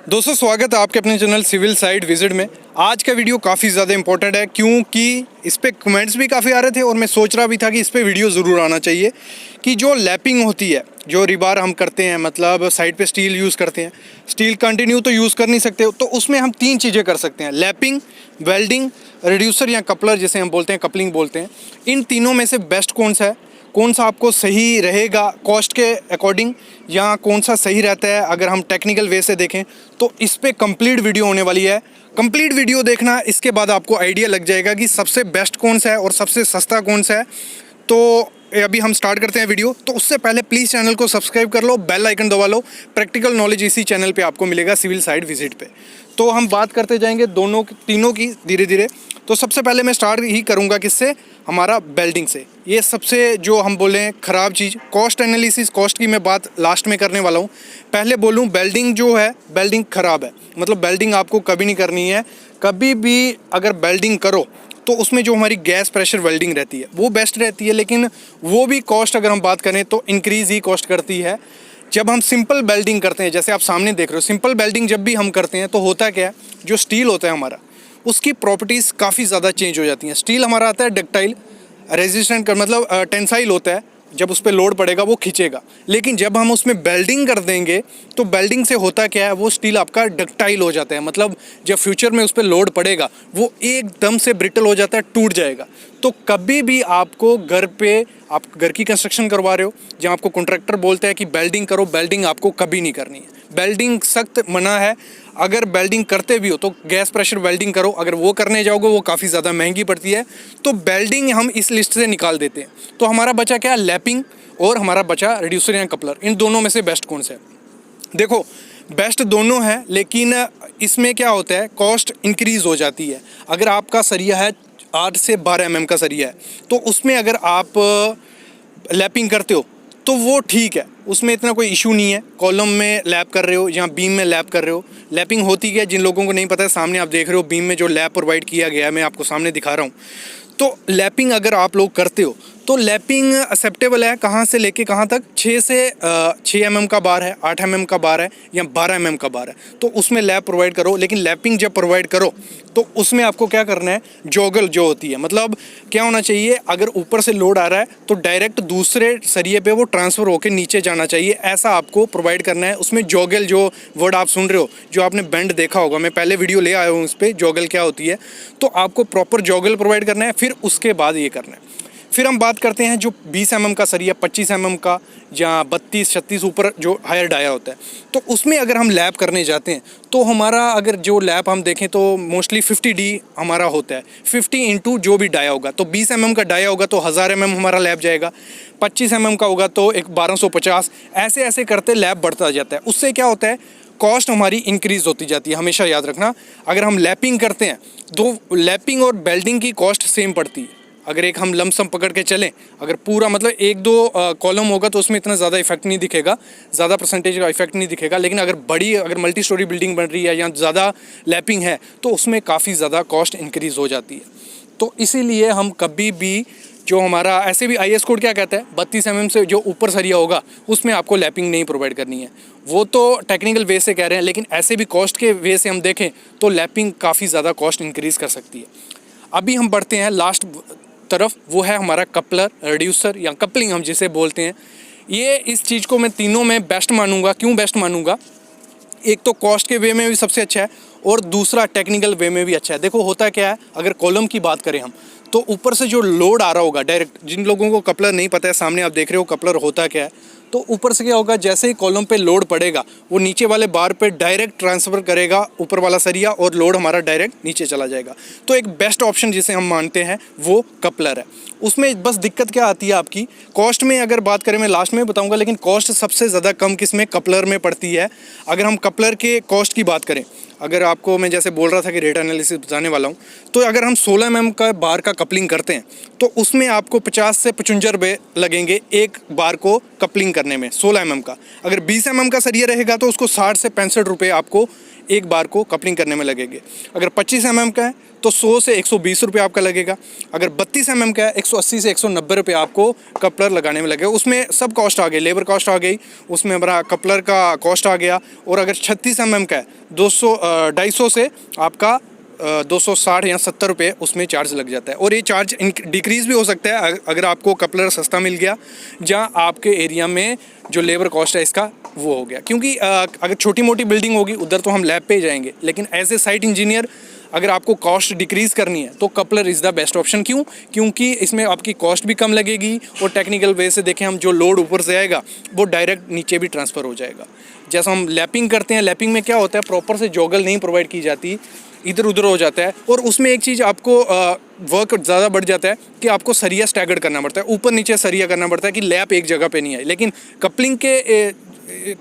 दोस्तों स्वागत है आपके अपने चैनल सिविल साइड विजिट में। आज का वीडियो काफ़ी ज़्यादा इंपॉर्टेंट है क्योंकि इस पर कमेंट्स भी काफ़ी आ रहे थे और मैं सोच रहा भी था कि इस पर वीडियो ज़रूर आना चाहिए कि जो लैपिंग होती है, जो रिबार हम करते हैं, मतलब साइड पे स्टील यूज़ करते हैं। स्टील कंटिन्यू तो यूज़ कर नहीं सकते, तो उसमें हम 3 चीज़ें कर सकते हैं: लैपिंग, वेल्डिंग, रिड्यूसर या कपलर जिसे हम बोलते हैं, कपलिंग बोलते हैं। इन तीनों में से बेस्ट कौन सा है, कौन सा आपको सही रहेगा कॉस्ट के अकॉर्डिंग, या कौन सा सही रहता है अगर हम टेक्निकल वे से देखें, तो इस पे कंप्लीट वीडियो होने वाली है। कंप्लीट वीडियो देखना, इसके बाद आपको आइडिया लग जाएगा कि सबसे बेस्ट कौन सा है और सबसे सस्ता कौन सा है। तो अभी हम स्टार्ट करते हैं वीडियो। तो उससे पहले प्लीज़ चैनल को सब्सक्राइब कर लो, बेल आइकन दबा लो। प्रैक्टिकल नॉलेज इसी चैनल पे आपको मिलेगा, सिविल साइड विजिट पे। तो हम बात करते जाएंगे तीनों की धीरे धीरे। तो सबसे पहले मैं स्टार्ट ही करूँगा किससे, हमारा बेल्डिंग से। ये सबसे जो हम बोलें ख़राब चीज़, कॉस्ट एनालिसिस, कॉस्ट की मैं बात लास्ट में करने वाला हूँ। पहले बोलूँ, बेल्डिंग जो है, बेल्डिंग ख़राब है। मतलब बेल्डिंग आपको कभी नहीं करनी है। कभी भी अगर बेल्डिंग करो तो उसमें जो हमारी गैस प्रेशर वेल्डिंग रहती है वो बेस्ट रहती है, लेकिन वो भी कॉस्ट अगर हम बात करें तो इंक्रीज़ ही कॉस्ट करती है। जब हम सिंपल बेल्डिंग करते हैं, जैसे आप सामने देख रहे हो, सिंपल बेल्डिंग जब भी हम करते हैं तो होता क्या है, जो स्टील होता है हमारा, उसकी प्रॉपर्टीज़ काफ़ी ज़्यादा चेंज हो जाती हैं। स्टील हमारा आता है डक्टाइल, रेजिस्टेंट कर मतलब टेंसाइल होता है, जब उस पर लोड पड़ेगा वो खींचेगा। लेकिन जब हम उसमें बेल्डिंग कर देंगे तो बेल्डिंग से होता क्या है, वो स्टील आपका डक्टाइल हो जाता है। मतलब जब फ्यूचर में उस पर लोड पड़ेगा वो एकदम से ब्रिटल हो जाता है, टूट जाएगा। तो कभी भी आपको घर पे, आप घर की कंस्ट्रक्शन करवा रहे हो जहाँ आपको कॉन्ट्रैक्टर बोलता है कि बेल्डिंग करो, बेल्डिंग आपको कभी नहीं करनी है। बेल्डिंग सख्त मना है। अगर बेल्डिंग करते भी हो तो गैस प्रेशर वेल्डिंग करो। अगर वो करने जाओगे वो काफ़ी ज़्यादा महंगी पड़ती है। तो बेल्डिंग हम इस लिस्ट से निकाल देते हैं। तो हमारा बचा क्या, लैपिंग, और हमारा बचा रिड्यूसर या कपलर। इन दोनों में से बेस्ट कौन सा है? देखो, बेस्ट दोनों है, लेकिन इसमें क्या होता है, कॉस्ट इंक्रीज़ हो जाती है। अगर आपका सरिया है 8 से 12 mm का सरिया है, तो उसमें अगर आप लैपिंग करते हो तो वो ठीक है, उसमें इतना कोई इशू नहीं है। कॉलम में लैप कर रहे हो या बीम में लैप कर रहे हो, लैपिंग होती है। जिन लोगों को नहीं पता है, सामने आप देख रहे हो बीम में जो लैप प्रोवाइड किया गया है, मैं आपको सामने दिखा रहा हूँ। तो लैपिंग अगर आप लोग करते हो तो लैपिंग एक्सेप्टेबल है। कहाँ से लेके कहाँ तक, 6 mm का बार है, 8 mm का बार है या 12 mm का बार है, तो उसमें लैप प्रोवाइड करो। लेकिन लैपिंग जब प्रोवाइड करो तो उसमें आपको क्या करना है, जॉगल जो होती है, मतलब क्या होना चाहिए, अगर ऊपर से लोड आ रहा है तो डायरेक्ट दूसरे सरिये पे वो ट्रांसफ़र होकर नीचे जाना चाहिए, ऐसा आपको प्रोवाइड करना है। उसमें जॉगल, जो वर्ड आप सुन रहे हो, जो आपने बेंड देखा होगा, मैं पहले वीडियो ले आया हूँ उस पर, जॉगल क्या होती है। तो आपको प्रॉपर जॉगल प्रोवाइड करना है, फिर उसके बाद ये करना है। फिर हम बात करते हैं जो 20 mm का सरिया, 25 mm का या 32-36 ऊपर जो हायर डाया होता है, तो उसमें अगर हम लैप करने जाते हैं तो हमारा, अगर जो लैप हम देखें तो मोस्टली 50D हमारा होता है। 50 इंटू जो भी डाया होगा, तो 20 mm का डाया होगा तो 1000 mm हमारा लैप जाएगा। 25 mm का होगा तो एक 1250, ऐसे ऐसे करते लैप बढ़ता जाता है। उससे क्या होता है, कॉस्ट हमारी इंक्रीज़ होती जाती है। हमेशा याद रखना, अगर हम लैपिंग करते हैं तो लैपिंग और बेल्डिंग की कॉस्ट सेम पड़ती है। अगर एक हम लमसम पकड़ के चलें, अगर पूरा मतलब 1-2 कॉलम होगा तो उसमें इतना ज़्यादा इफेक्ट नहीं दिखेगा, ज़्यादा परसेंटेज का इफेक्ट नहीं दिखेगा। लेकिन अगर मल्टी स्टोरी बिल्डिंग बन रही है या ज़्यादा लैपिंग है तो उसमें काफ़ी ज़्यादा कॉस्ट इंक्रीज़ हो जाती है। तो इसीलिए हम कभी भी, जो हमारा ऐसे भी IS कोड क्या कहता है, 32 mm से जो ऊपर सरिया होगा उसमें आपको लैपिंग नहीं प्रोवाइड करनी है। वो तो टेक्निकल वे से कह रहे हैं, लेकिन ऐसे भी कॉस्ट के वे से हम देखें तो लैपिंग काफ़ी ज़्यादा कॉस्ट इंक्रीज़ कर सकती है। अभी हम बढ़ते हैं लास्ट तरफ, वो है हमारा कपलर, रिड्यूसर या कपलिंग हम जिसे बोलते हैं। ये इस चीज़ को मैं तीनों में बेस्ट मानूंगा। क्यों बेस्ट मानूंगा? एक तो कॉस्ट के वे में भी सबसे अच्छा है और दूसरा टेक्निकल वे में भी अच्छा है। देखो होता क्या है, अगर कॉलम की बात करें हम, तो ऊपर से जो लोड आ रहा होगा डायरेक्ट, जिन लोगों को कपलर नहीं पता है, सामने आप देख रहे हो कपलर होता क्या है, तो ऊपर से क्या होगा, जैसे ही कॉलम पे लोड पड़ेगा वो नीचे वाले बार पे डायरेक्ट ट्रांसफ़र करेगा ऊपर वाला सरिया, और लोड हमारा डायरेक्ट नीचे चला जाएगा। तो एक बेस्ट ऑप्शन जिसे हम मानते हैं वो कपलर है। उसमें बस दिक्कत क्या आती है आपकी, कॉस्ट में अगर बात करें, मैं लास्ट में बताऊंगा, लेकिन कॉस्ट सबसे ज़्यादा कम किस में, कपलर में पड़ती है। अगर हम कपलर के कॉस्ट की बात करें, अगर आपको मैं जैसे बोल रहा था कि रेट एनालिसिस बताने वाला हूँ, तो अगर हम 16 mm का बार का कपलिंग करते हैं तो उसमें आपको 50 से 55 रुपये लगेंगे एक बार को कपलिंग करने में, 16 mm का। अगर 20 mm का सरिया रहेगा तो उसको 60 से 65 रुपये आपको एक बार को कपलिंग करने में लगेंगे। अगर 25 mm का है तो 100 से 120 रुपये आपका लगेगा। अगर 32 mm का है 180 से 190 रुपये आपको कपलर लगाने में लगेगा। उसमें सब कॉस्ट आ गई, लेबर कॉस्ट आ गई, उसमें हमारा कपलर का कॉस्ट आ गया। और अगर 36 mm का है 250 से आपका 260 या 70 रुपये उसमें चार्ज लग जाता है। और ये चार्ज डिक्रीज़ भी हो सकता है अगर आपको कपलर सस्ता मिल गया, जहाँ आपके एरिया में जो लेबर कॉस्ट है इसका वो हो गया। क्योंकि अगर छोटी मोटी बिल्डिंग होगी उधर तो हम लैब पे ही जाएंगे, लेकिन एज ए साइट इंजीनियर अगर आपको कॉस्ट डिक्रीज़ करनी है तो coupler is the best option. क्यों? क्योंकि इसमें आपकी कॉस्ट भी कम लगेगी और टेक्निकल वे से देखें हम, जो लोड ऊपर से आएगा वो डायरेक्ट नीचे भी ट्रांसफ़र हो जाएगा। जैसा हम लैपिंग करते हैं, लैपिंग में क्या होता है, प्रॉपर से जॉगल नहीं प्रोवाइड की जाती, इधर उधर हो जाता है। और उसमें एक चीज़ आपको वर्क ज़्यादा बढ़ जाता है कि आपको सरिया स्टैगर्ड करना पड़ता है, ऊपर नीचे सरिया करना पड़ता है कि लैप एक जगह पे नहीं आए। लेकिन कपलिंग के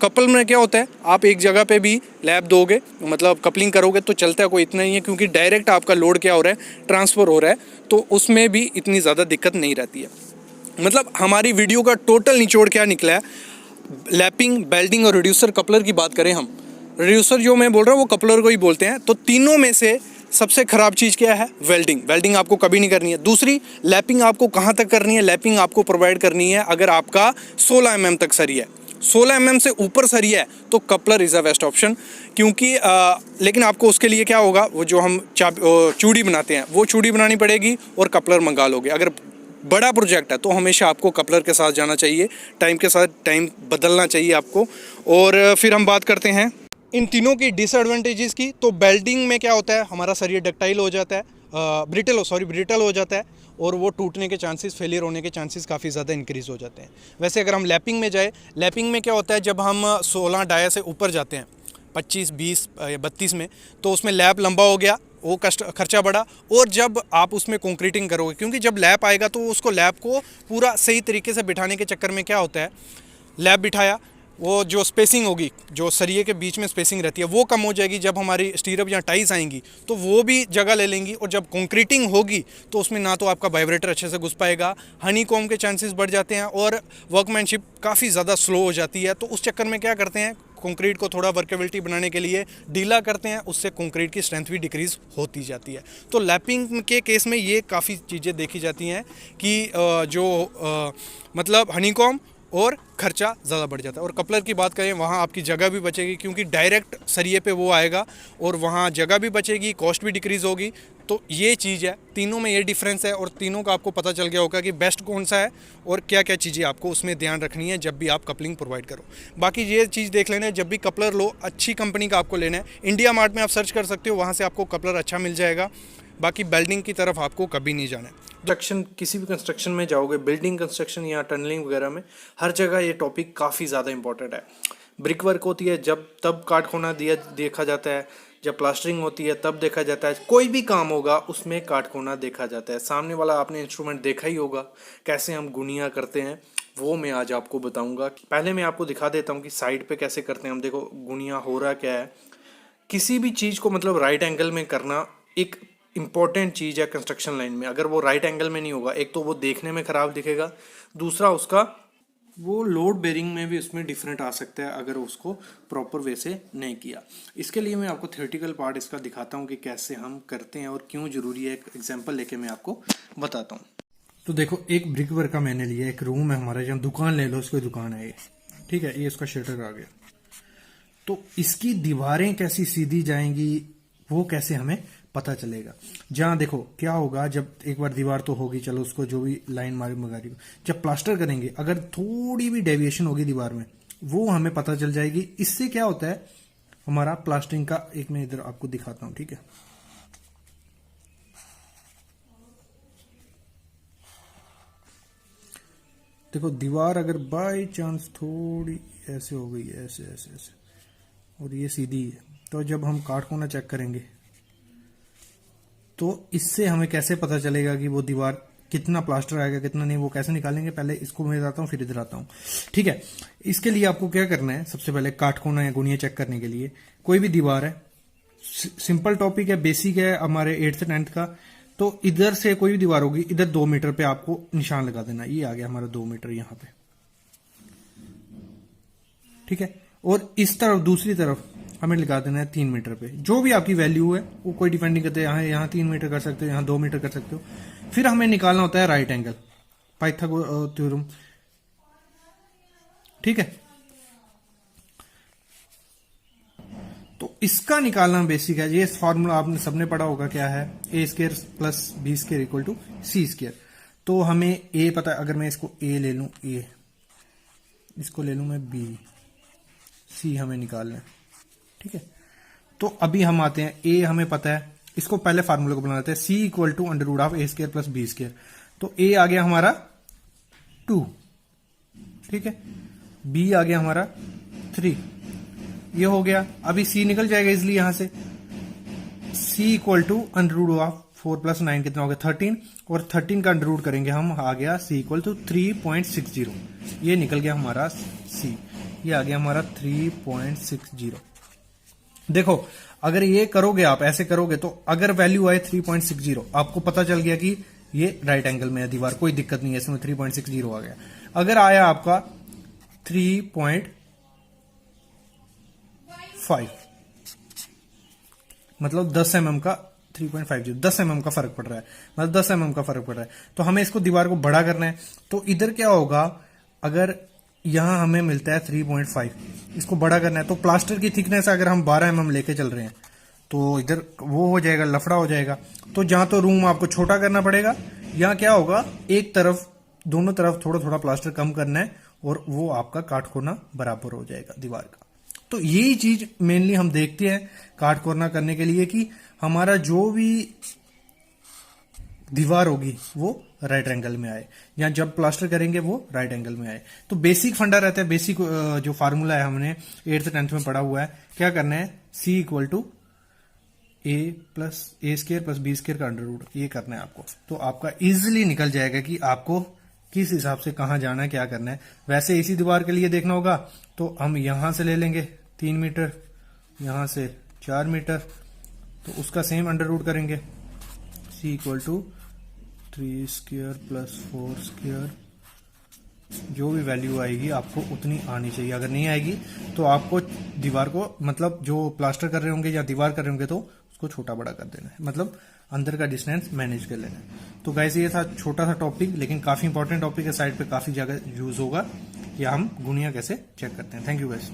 कपल में क्या होता है, आप एक जगह पे भी लैप दोगे, मतलब कपलिंग करोगे तो चलता है, कोई इतना ही है, क्योंकि डायरेक्ट आपका लोड क्या हो रहा है, ट्रांसफ़र हो रहा है, तो उसमें भी इतनी ज़्यादा दिक्कत नहीं रहती है। मतलब हमारी वीडियो का टोटल निचोड़ क्या निकला है, लैपिंग, बेल्डिंग और रिड्यूसर कपलर की बात करें हम, रिड्यूसर जो मैं बोल रहा हूँ वो कपलर को ही बोलते हैं। तो तीनों में से सबसे ख़राब चीज़ क्या है, वेल्डिंग। वेल्डिंग आपको कभी नहीं करनी है। दूसरी, लैपिंग आपको कहाँ तक करनी है, लैपिंग आपको प्रोवाइड करनी है अगर आपका 16 mm तक सरिया है। 16 mm से ऊपर सरिया है तो coupler is a best option. क्योंकि लेकिन आपको उसके लिए क्या होगा, वो जो हम चूड़ी बनाते हैं वो चूड़ी बनानी पड़ेगी और कपलर मंगा लोगे। अगर बड़ा प्रोजेक्ट है तो हमेशा आपको कपलर के साथ जाना चाहिए, टाइम के साथ टाइम बदलना चाहिए आपको। और फिर हम बात करते हैं इन तीनों की डिसएडवांटेजेस की। तो बेल्डिंग में क्या होता है, हमारा सरिया डक्टाइल हो जाता है, ब्रिटल हो जाता है, और वो टूटने के चांसेस, फेलियर होने के चांसेस काफ़ी ज़्यादा इंक्रीज़ हो जाते हैं। वैसे अगर हम लैपिंग में जाए, लैपिंग में क्या होता है, जब हम 16 डाया से ऊपर जाते हैं 25, 20 या 32 में, तो उसमें लैप लंबा हो गया, वो खर्चा बढ़ा। और जब आप उसमें कंक्रीटिंग करोगे, क्योंकि जब लैप आएगा तो उसको लैप को पूरा सही तरीके से बिठाने के चक्कर में क्या होता है, लैप बिठाया, वो जो स्पेसिंग होगी, जो सरिये के बीच में स्पेसिंग रहती है वो कम हो जाएगी। जब हमारी स्टीरअप या टाइल्स आएंगी तो वो भी जगह ले लेंगी, और जब कंक्रीटिंग होगी तो उसमें ना तो आपका वाइब्रेटर अच्छे से घुस पाएगा, हनी कॉम के चांसेस बढ़ जाते हैं, और वर्कमैनशिप काफ़ी ज़्यादा स्लो हो जाती है। तो उस चक्कर में क्या करते हैं, कंक्रीट को थोड़ा वर्केबिलिटी बनाने के लिए ढीला करते हैं, उससे कंक्रीट की स्ट्रेंथ भी डिक्रीज़ होती जाती है। तो लैपिंग के केस में ये काफ़ी चीज़ें देखी जाती हैं कि मतलब हनीकॉम और खर्चा ज़्यादा बढ़ जाता है। और कपलर की बात करें, वहाँ आपकी जगह भी बचेगी, क्योंकि डायरेक्ट सरिये पे वो आएगा, और वहाँ जगह भी बचेगी, कॉस्ट भी डिक्रीज़ होगी। तो ये चीज़ है, तीनों में ये डिफरेंस है, और तीनों का आपको पता चल गया होगा कि बेस्ट कौन सा है और क्या क्या चीज़ें आपको उसमें ध्यान रखनी है जब भी आप कपलिंग प्रोवाइड करो। बाकी ये चीज़ देख लेना है, जब भी कपलर लो अच्छी कंपनी का आपको लेना है। इंडिया मार्ट में आप सर्च कर सकते हो, वहाँ से आपको कपलर अच्छा मिल जाएगा। बाकी बेल्डिंग की तरफ आपको कभी नहीं जाना है। कंस्ट्रक्शन, किसी भी कंस्ट्रक्शन में जाओगे, बिल्डिंग कंस्ट्रक्शन या टनलिंग वगैरह में, हर जगह ये टॉपिक काफ़ी ज़्यादा इंपॉर्टेंट है। ब्रिक वर्क होती है जब तब काट खोना देखा जाता है, जब प्लास्टरिंग होती है तब देखा जाता है, कोई भी काम होगा उसमें काट खोना देखा जाता है। सामने वाला आपने इंस्ट्रूमेंट देखा ही होगा, कैसे हम गुनिया करते हैं वो मैं आज आपको बताऊंगा। पहले मैं आपको दिखा देता हूँ कि साइड पे कैसे करते हैं हम। देखो गुनिया हो रहा क्या है, किसी भी चीज़ को मतलब राइट एंगल में करना एक इम्पॉर्टेंट चीज़ है कंस्ट्रक्शन लाइन में। अगर वो राइट एंगल में नहीं होगा, एक तो वो देखने में ख़राब दिखेगा, दूसरा उसका वो लोड बेरिंग में भी उसमें डिफरेंट आ सकता है अगर उसको प्रॉपर वे से नहीं किया। इसके लिए मैं आपको थ्योरेटिकल पार्ट इसका दिखाता हूँ कि कैसे हम करते हैं और क्यों ज़रूरी है। एक एग्जाम्पल लेके मैं आपको बताता हूँ। तो देखो, एक ब्रिक वर्क का मैंने लिया, एक रूम है हमारा, जहाँ दुकान ले लो, उसकी दुकान है ये, ठीक है, ये इसका शटर आ गया। तो इसकी दीवारें कैसी सीधी जाएंगी वो कैसे हमें पता चलेगा। जहाँ देखो क्या होगा, जब एक बार दीवार तो होगी, चलो उसको जो भी लाइन मारी मगारी, जब प्लास्टर करेंगे अगर थोड़ी भी डेविएशन होगी दीवार में वो हमें पता चल जाएगी। इससे क्या होता है हमारा प्लास्टरिंग का, एक मैं इधर आपको दिखाता हूं, ठीक है। देखो दीवार अगर बाय चांस थोड़ी ऐसे हो गई, ऐसे ऐसे ऐसे, और ये सीधी है, तो जब हम काट कोना चेक करेंगे तो इससे हमें कैसे पता चलेगा कि वो दीवार कितना प्लास्टर आएगा कितना नहीं, वो कैसे निकालेंगे। पहले इसको मैं आता हूँ फिर इधर आता हूँ, ठीक है। इसके लिए आपको क्या करना है, सबसे पहले काट कोना या गुनिया चेक करने के लिए कोई भी दीवार है, सिंपल टॉपिक है, बेसिक है हमारे 8th से 9th का। तो इधर से कोई भी दीवार होगी, इधर 2 मीटर पे आपको निशान लगा देना। ये आ गया हमारा 2 मीटर यहाँ पे, ठीक है। और इस तरफ दूसरी तरफ हमें लगा देना है 3 मीटर पे। जो भी आपकी वैल्यू है वो कोई डिपेंड नहीं करते, यहाँ 3 मीटर कर सकते हो, यहाँ 2 मीटर कर सकते हो। फिर हमें निकालना होता है राइट एंगल, पाइथागोरस थ्योरम, ठीक है। तो इसका निकालना बेसिक है, ये फॉर्मूला आपने सबने पढ़ा होगा, क्या है, A square plus B square equal to C square. तो हमें ए पता है, अगर मैं इसको ए ले लूं, ए, इसको ले लूं मैं बी, सी हमें निकालना है, ठीक है। तो अभी हम आते हैं, ए हमें पता है, इसको पहले फार्मूले को बना लेते हैं, C equal to under root of A square plus B square. तो ए आ गया हमारा 2, ठीक है, बी आ गया हमारा 3, ये हो गया। अभी सी निकल जाएगा इसलिए यहां से, C equal to under root of 4 plus 9 कितना हो गया 13, और 13 का अंडर रूट करेंगे हम, आ गया सी इक्वल टू 3.60, ये निकल गया हमारा सी, ये आ गया हमारा 3.60। देखो अगर ये करोगे आप, ऐसे करोगे, तो अगर वैल्यू आए 3.60, आपको पता चल गया कि ये राइट एंगल में है दीवार, कोई दिक्कत नहीं है इसमें, 3.60 आ गया। अगर आया आपका 3.5, मतलब 10 mm का 3.50, 10 mm का फर्क पड़ रहा है, मतलब 10 mm का फर्क पड़ रहा है। तो हमें इसको दीवार को बड़ा करना है। तो इधर क्या होगा, अगर यहां हमें मिलता है 3.5, इसको बड़ा करना है, तो प्लास्टर की थिकनेस अगर हम 12 mm लेके चल रहे हैं, तो इधर वो हो जाएगा, लफड़ा हो जाएगा। तो जहां तो रूम आपको छोटा करना पड़ेगा, यहाँ क्या होगा, एक तरफ, दोनों तरफ थोड़ा थोड़ा प्लास्टर कम करना है, और वो आपका काट कोना बराबर हो जाएगा दीवार का। तो यही चीज मेनली हम देखते हैं काट कोना करने के लिए, कि हमारा जो भी दीवार होगी वो राइट एंगल में आए, या जब प्लास्टर करेंगे वो राइट एंगल में आए। तो बेसिक फंडा रहता है, बेसिक जो फार्मूला है हमने 8th 10th में पढ़ा हुआ है, क्या करना है, C equal to A plus A square plus B square का अंडर रूट, ये करना है आपको। तो आपका इजिली निकल जाएगा कि आपको किस हिसाब से कहां जाना है, क्या करना है। वैसे इसी दीवार के लिए देखना होगा तो हम यहां से ले लेंगे 3 मीटर, यहां से 4 मीटर, तो उसका सेम अंडर रूट करेंगे, C equal to 3 square plus 4 square, जो भी वैल्यू आएगी आपको उतनी आनी चाहिए। अगर नहीं आएगी तो आपको दीवार को, मतलब जो प्लास्टर कर रहे होंगे या दीवार कर रहे होंगे, तो उसको छोटा बड़ा कर देना है, मतलब अंदर का डिस्टेंस मैनेज कर लेना है। तो गाइस ये था छोटा सा टॉपिक, लेकिन काफी इंपॉर्टेंट टॉपिक है, साइड पे काफी जगह यूज होगा, कि हम गुणिया कैसे चेक करते हैं। Thank you guys.